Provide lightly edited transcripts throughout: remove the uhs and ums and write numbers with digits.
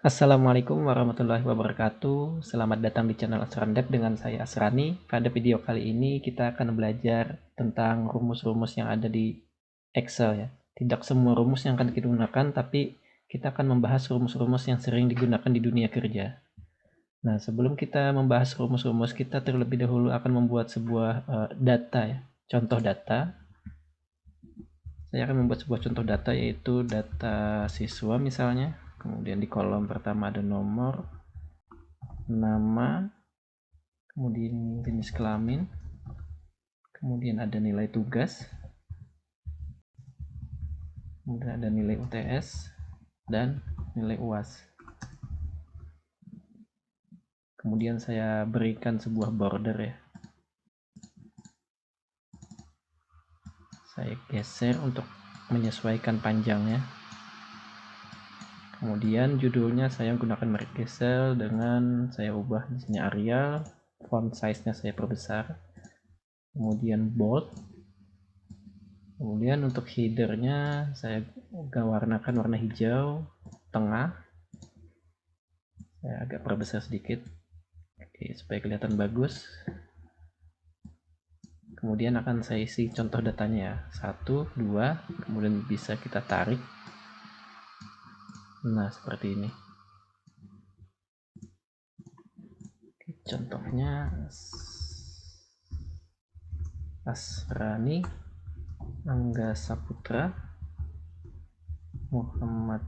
Assalamualaikum warahmatullahi wabarakatuh. Selamat datang di channel Asrandep dengan saya Asrani. Pada video kali ini kita akan belajar tentang rumus-rumus yang ada di Excel ya. Tidak semua rumus yang akan kita gunakan, tapi kita akan membahas rumus-rumus yang sering digunakan di dunia kerja. Nah, sebelum kita membahas rumus-rumus, kita terlebih dahulu akan membuat sebuah data ya, contoh data. Saya akan membuat sebuah contoh data, yaitu data siswa misalnya. Kemudian di kolom pertama ada nomor, nama, kemudian jenis kelamin, kemudian ada nilai tugas, kemudian ada nilai UTS, dan nilai UAS. Kemudian saya berikan sebuah border ya. Saya geser untuk menyesuaikan panjangnya. Kemudian judulnya saya gunakan merek Excel dengan saya ubah di sini Arial, font size-nya saya perbesar. Kemudian bold. Kemudian untuk headernya saya warnakan warna hijau tengah. Saya agak perbesar sedikit. Oke, supaya kelihatan bagus. Kemudian akan saya isi contoh datanya ya. 1, 2, kemudian bisa kita tarik. Nah, seperti ini. Oke, contohnya Asrani Angga Saputra Muhammad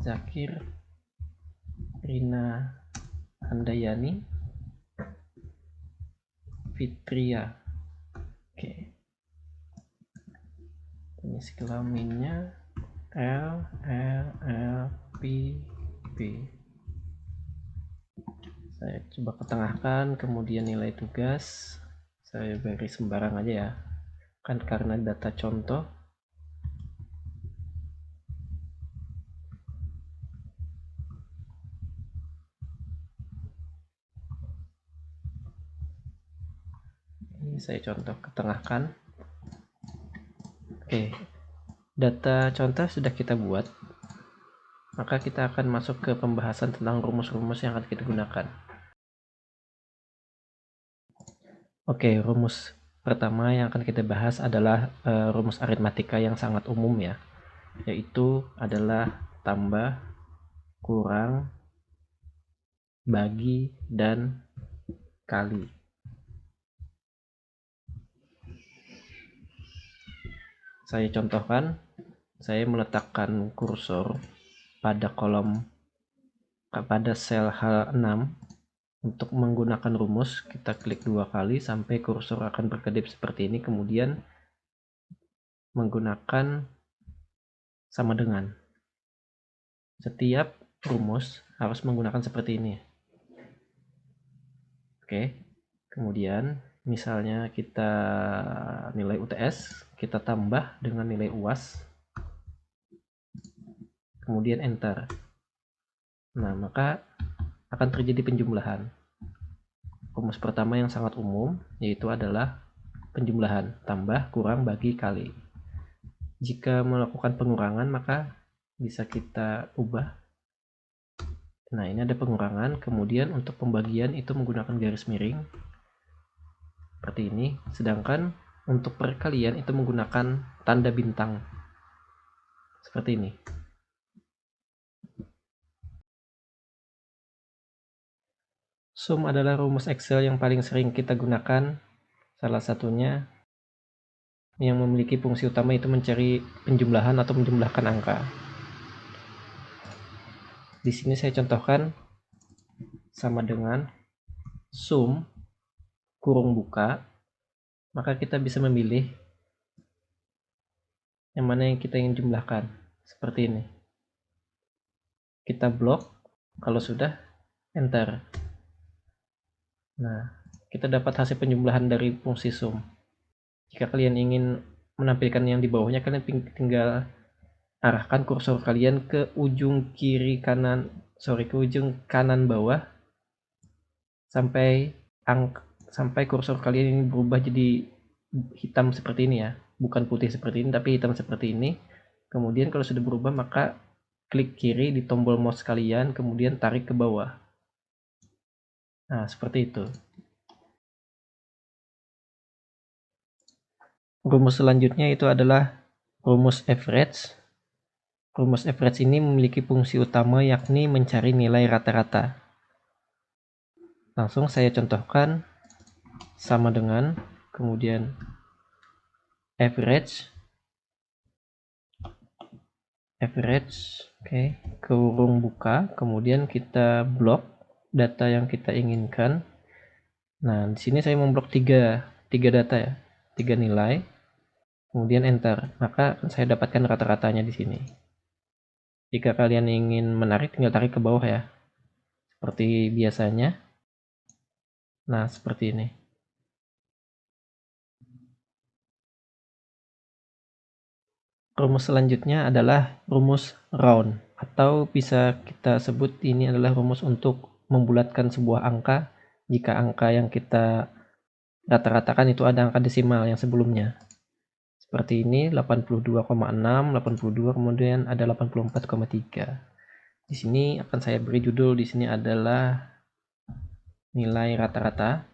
Zakir Rina Handayani Fitria. Oke. Jenis kelaminnya L, P, P. Saya coba ketengahkan, kemudian nilai tugas saya beri sembarang aja ya, kan karena data contoh. Ini saya contoh ketengahkan. Oke, data contoh sudah kita buat, maka kita akan masuk ke pembahasan tentang rumus-rumus yang akan kita gunakan. Oke, rumus pertama yang akan kita bahas adalah rumus aritmatika yang sangat umum ya, yaitu adalah tambah, kurang, bagi, dan kali. Saya contohkan, saya meletakkan kursor pada kolom pada sel H6 untuk menggunakan rumus. Kita klik 2 kali sampai kursor akan berkedip seperti ini, kemudian menggunakan sama dengan. Setiap rumus harus menggunakan seperti ini. Oke, kemudian misalnya kita nilai UTS, kita tambah dengan nilai UAS, kemudian enter. Nah, maka akan terjadi penjumlahan. Rumus pertama yang sangat umum yaitu adalah penjumlahan, tambah, kurang, bagi, kali. Jika melakukan pengurangan maka bisa kita ubah. Nah, ini ada pengurangan, kemudian untuk pembagian itu menggunakan garis miring seperti ini, sedangkan untuk perkalian itu menggunakan tanda bintang seperti ini. Sum adalah rumus Excel yang paling sering kita gunakan. Salah satunya yang memiliki fungsi utama itu mencari penjumlahan atau menjumlahkan angka. Di sini saya contohkan sama dengan sum kurung buka, maka kita bisa memilih yang mana yang kita ingin jumlahkan seperti ini. Kita blok, kalau sudah enter. Nah, kita dapat hasil penjumlahan dari fungsi sum. Jika kalian ingin menampilkan yang di bawahnya, kalian tinggal arahkan kursor kalian ke ujung kanan bawah sampai kursor kalian ini berubah jadi hitam seperti ini ya, bukan putih seperti ini tapi hitam seperti ini. Kemudian kalau sudah berubah maka klik kiri di tombol mouse kalian, kemudian tarik ke bawah. Nah, seperti itu. Rumus selanjutnya itu adalah rumus average. Rumus average ini memiliki fungsi utama yakni mencari nilai rata-rata. Langsung saya contohkan, sama dengan kemudian average, oke, kurung buka, kemudian kita blok data yang kita inginkan. Nah, di sini saya memblok tiga data ya, 3 nilai, kemudian enter, maka saya dapatkan rata-ratanya di sini. Jika kalian ingin menarik, tinggal tarik ke bawah ya, seperti biasanya. Nah, seperti ini. Rumus selanjutnya adalah rumus round, atau bisa kita sebut ini adalah rumus untuk membulatkan sebuah angka jika angka yang kita rata-ratakan itu ada angka desimal yang sebelumnya. Seperti ini, 82,6, 82, kemudian ada 84,3. Di sini akan saya beri judul, di sini adalah nilai rata-rata.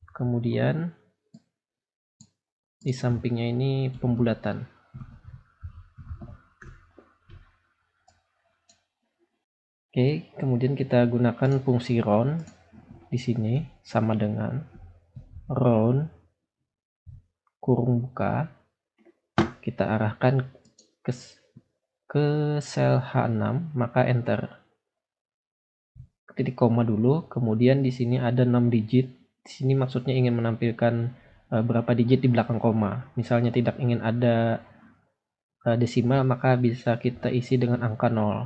Kemudian di sampingnya ini pembulatan. Oke, kemudian kita gunakan fungsi round di sini sama dengan round kurung buka, kita arahkan ke sel H6, maka enter. Titik koma dulu, kemudian di sini ada 6 digit. Di sini maksudnya ingin menampilkan berapa digit di belakang koma. Misalnya tidak ingin ada desimal, maka bisa kita isi dengan angka 0.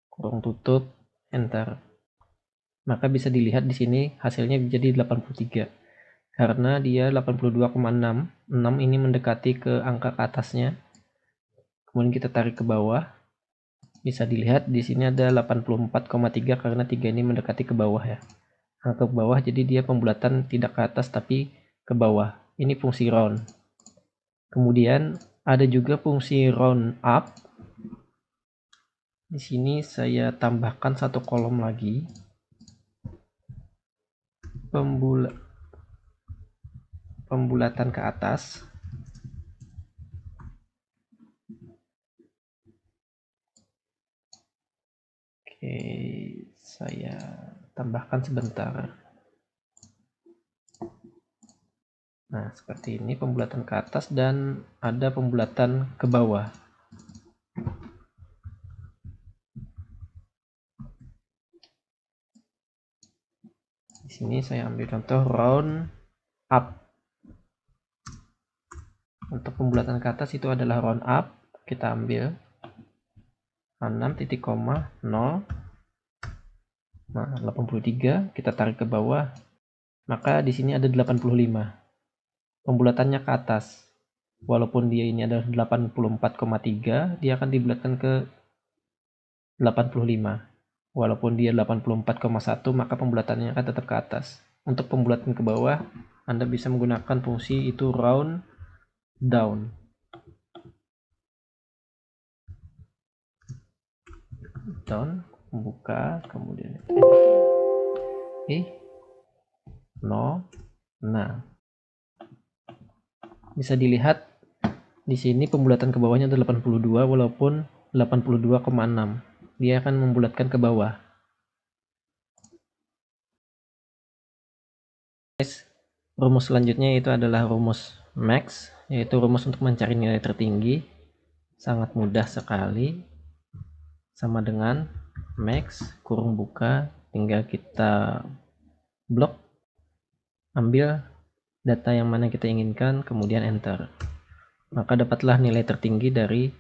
Kurung tutup, enter. Maka bisa dilihat di sini hasilnya jadi 83. Karena dia 82,6, 6 ini mendekati ke angka ke atasnya. Kemudian kita tarik ke bawah. Bisa dilihat di sini ada 84,3 karena 3 ini mendekati ke bawah ya. Angka ke bawah, jadi dia pembulatan tidak ke atas tapi ke bawah. Ini fungsi round. Kemudian ada juga fungsi round up. Di sini saya tambahkan satu kolom lagi. Pembulatan ke atas. Oke, saya tambahkan sebentar. Nah, seperti ini pembulatan ke atas dan ada pembulatan ke bawah. Di sini saya ambil contoh round up. Untuk pembulatan ke atas itu adalah round up. Kita ambil 6 titik koma 0. Nah, 83 kita tarik ke bawah. Maka di sini ada 85. Pembulatannya ke atas. Walaupun dia ini adalah 84,3, dia akan dibulatkan ke 85. Walaupun dia 84,1, maka pembulatannya akan tetap ke atas. Untuk pembulatan ke bawah, Anda bisa menggunakan fungsi itu round down. Down, membuka, kemudian no. Nah, bisa dilihat di sini pembulatan ke bawahnya ada 82 walaupun 82,6. Dia akan membulatkan ke bawah. Rumus selanjutnya itu adalah rumus max, yaitu rumus untuk mencari nilai tertinggi. Sangat mudah sekali. Sama dengan max kurung buka, tinggal kita blok, ambil data yang mana kita inginkan, kemudian enter. Maka dapatlah nilai tertinggi dari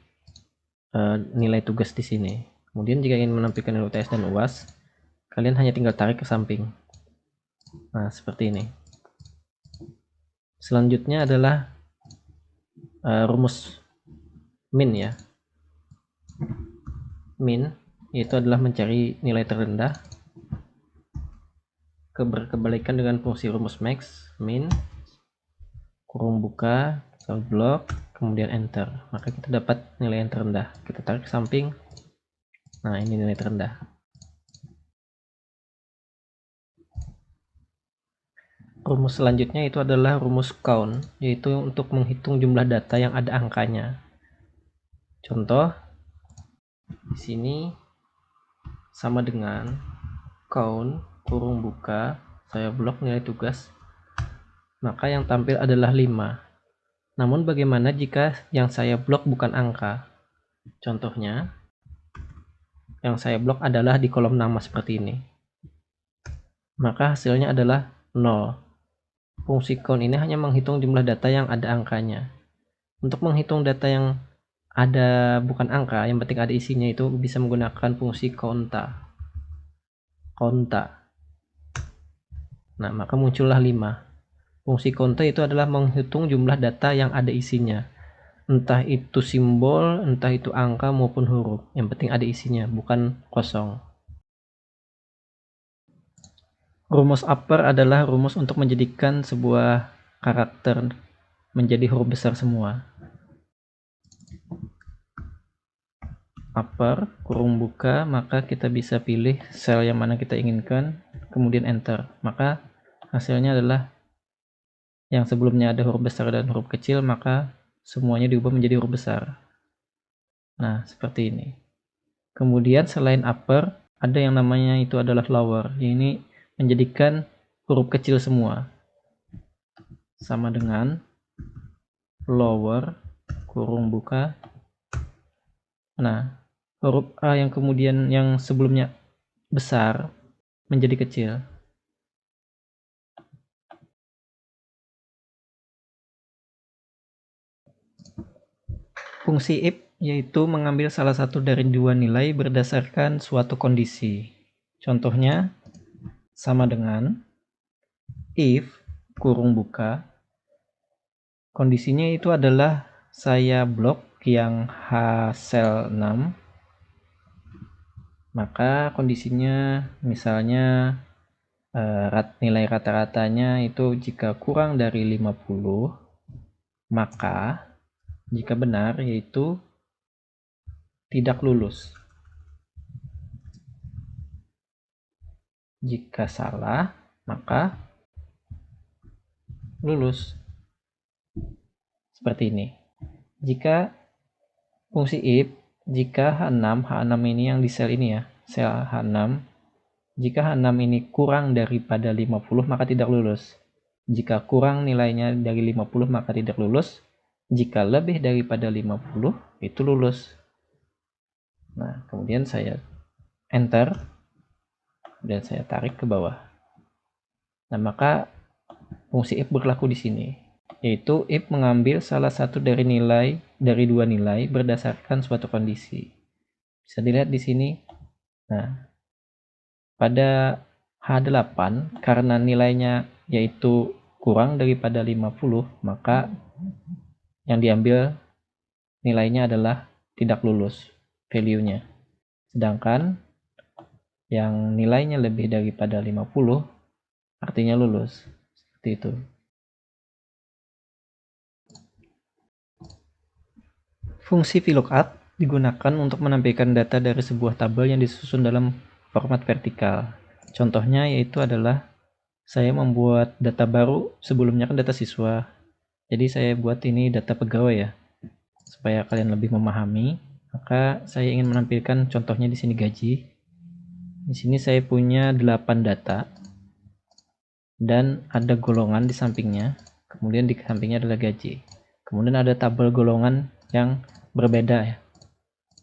nilai tugas di sini. Kemudian jika ingin menampilkan nilai UTS dan UAS, kalian hanya tinggal tarik ke samping. Nah, seperti ini. Selanjutnya adalah rumus min ya. Min itu adalah mencari nilai terendah. Berkebalikan dengan fungsi rumus max, min kurung buka, So block, kemudian enter, maka kita dapat nilai yang terendah. Kita tarik ke samping. Nah, ini nilai terendah. Rumus selanjutnya itu adalah rumus count, yaitu untuk menghitung jumlah data yang ada angkanya. Contoh, di sini sama dengan count kurung buka, saya blok nilai tugas, maka yang tampil adalah 5. Namun bagaimana jika yang saya blok bukan angka? Contohnya, yang saya blok adalah di kolom nama seperti ini. Maka hasilnya adalah 0. Fungsi count ini hanya menghitung jumlah data yang ada angkanya. Untuk menghitung data yang ada bukan angka, yang penting ada isinya, itu bisa menggunakan fungsi conta. Nah, maka muncullah 5. Fungsi conta itu adalah menghitung jumlah data yang ada isinya. Entah itu simbol, entah itu angka maupun huruf. Yang penting ada isinya, bukan kosong. Rumus upper adalah rumus untuk menjadikan sebuah karakter menjadi huruf besar semua. Upper, kurung buka, maka kita bisa pilih sel yang mana kita inginkan, kemudian enter. Maka hasilnya adalah yang sebelumnya ada huruf besar dan huruf kecil, maka semuanya diubah menjadi huruf besar. Nah, seperti ini. Kemudian selain upper, ada yang namanya itu adalah lower. Ini menjadikan huruf kecil semua. Sama dengan lower, kurung buka. Nah, huruf A yang kemudian yang sebelumnya besar menjadi kecil. Fungsi if yaitu mengambil salah satu dari dua nilai berdasarkan suatu kondisi. Contohnya sama dengan if kurung buka, kondisinya itu adalah saya blok yang H sel 6, maka kondisinya misalnya nilai rata-ratanya itu jika kurang dari 50, maka jika benar yaitu tidak lulus. Jika salah, maka lulus. Seperti ini. Jika fungsi if, jika H6 ini yang di sel ini ya, sel H6, jika H6 ini kurang daripada 50, maka tidak lulus. Jika kurang nilainya dari 50, maka tidak lulus. Jika lebih daripada 50, itu lulus. Nah, kemudian saya enter, dan saya tarik ke bawah. Nah, maka fungsi if berlaku di sini, yaitu if mengambil salah satu dari dua nilai berdasarkan suatu kondisi. Bisa dilihat di sini. Nah, pada H8 karena nilainya yaitu kurang daripada 50, maka yang diambil nilainya adalah tidak lulus value-nya. Sedangkan yang nilainya lebih daripada 50 artinya lulus. Seperti itu. Fungsi VLOOKUP digunakan untuk menampilkan data dari sebuah tabel yang disusun dalam format vertikal. Contohnya yaitu adalah saya membuat data baru, sebelumnya kan data siswa. Jadi saya buat ini data pegawai ya. Supaya kalian lebih memahami, maka saya ingin menampilkan contohnya di sini gaji. Di sini saya punya 8 data dan ada golongan di sampingnya. Kemudian di sampingnya adalah gaji. Kemudian ada tabel golongan yang berbeda ya.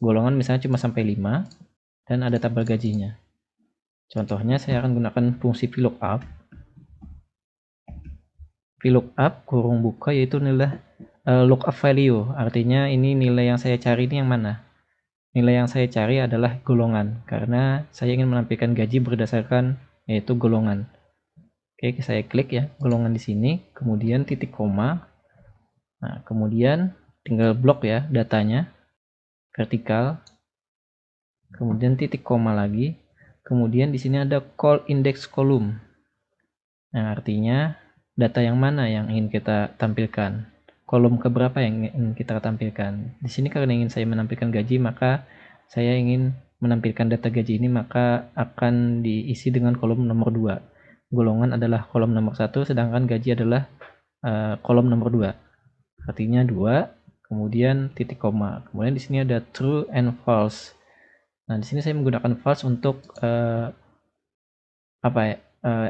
Golongan misalnya cuma sampai 5 dan ada tabel gajinya. Contohnya saya akan gunakan fungsi VLOOKUP. VLOOKUP kurung buka yaitu nilai lookup value, artinya ini nilai yang saya cari ini yang mana? Nilai yang saya cari adalah golongan, karena saya ingin menampilkan gaji berdasarkan yaitu golongan. Oke, saya klik ya golongan di sini, kemudian titik koma. Nah, kemudian tinggal blok ya datanya vertikal, kemudian titik koma lagi, kemudian di sini ada call index column. Nah, artinya data yang mana yang ingin kita tampilkan, kolom keberapa yang ingin kita tampilkan. Di sini karena ingin saya menampilkan gaji, maka saya ingin menampilkan data gaji ini, maka akan diisi dengan kolom nomor 2. Golongan adalah kolom nomor 1, sedangkan gaji adalah kolom nomor 2. Artinya 2, kemudian titik koma. Kemudian di sini ada true and false. Nah, di sini saya menggunakan false untuk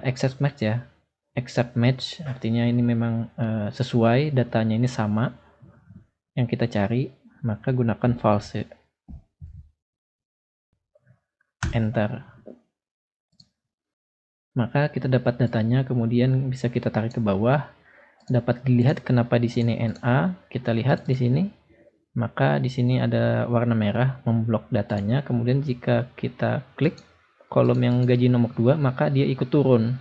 accept match ya. Accept match artinya ini memang sesuai, datanya ini sama yang kita cari, maka gunakan false. Enter. Maka kita dapat datanya, kemudian bisa kita tarik ke bawah. Dapat dilihat kenapa di sini NA, kita lihat di sini. Maka di sini ada warna merah memblok datanya, kemudian jika kita klik kolom yang gaji nomor 2, maka dia ikut turun.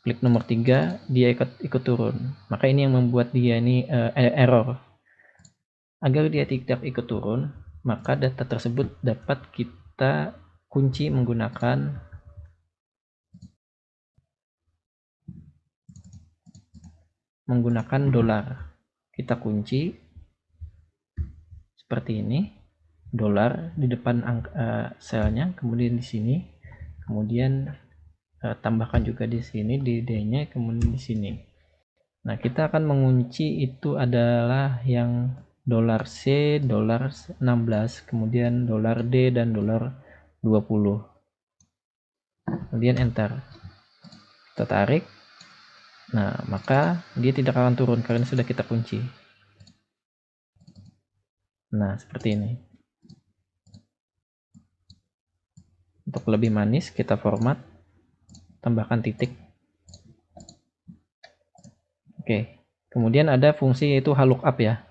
Klik nomor 3, dia ikut turun. Maka ini yang membuat dia ini error. Agar dia tidak ikut turun, maka data tersebut dapat kita kunci menggunakan dolar. Kita kunci seperti ini, dolar di depan selnya, kemudian di sini, kemudian tambahkan juga di sini di D-nya, kemudian di sini. Nah, kita akan mengunci itu adalah yang dolar C, dolar 16, kemudian dolar D dan dolar 20. Kemudian enter. Kita tarik. Nah, maka dia tidak akan turun karena sudah kita kunci. Nah, seperti ini. Untuk lebih manis, kita format, tambahkan titik. Oke, kemudian ada fungsi yaitu lookup ya.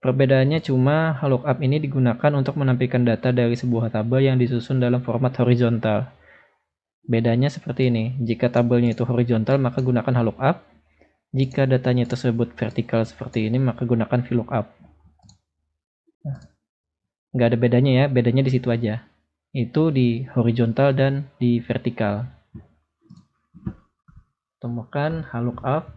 Perbedaannya cuma lookup ini digunakan untuk menampilkan data dari sebuah tabel yang disusun dalam format horizontal. Bedanya seperti ini, jika tabelnya itu horizontal maka gunakan lookup. Jika datanya tersebut vertikal seperti ini maka gunakan VLOOKUP. Nggak ada bedanya ya, bedanya di situ aja. Itu di horizontal dan di vertikal. Temukan lookup,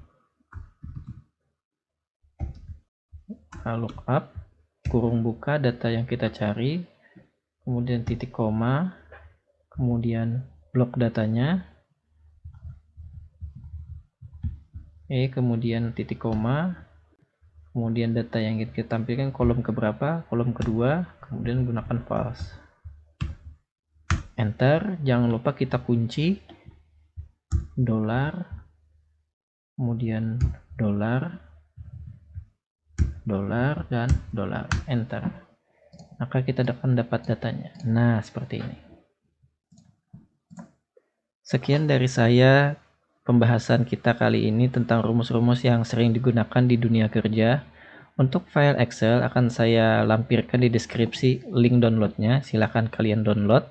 kurung buka data yang kita cari, kemudian titik koma, kemudian blok datanya, kemudian titik koma, kemudian data yang kita tampilkan kolom keberapa, kolom kedua, kemudian gunakan false. Enter. Jangan lupa kita kunci dolar, kemudian dolar, dan dolar. Enter. Maka kita akan dapat datanya. Nah, seperti ini. Sekian dari saya pembahasan kita kali ini tentang rumus-rumus yang sering digunakan di dunia kerja. Untuk file Excel akan saya lampirkan di deskripsi link downloadnya. Silahkan kalian download.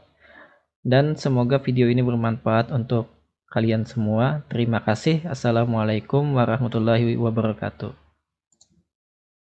Dan semoga video ini bermanfaat untuk kalian semua. Terima kasih. Assalamualaikum warahmatullahi wabarakatuh.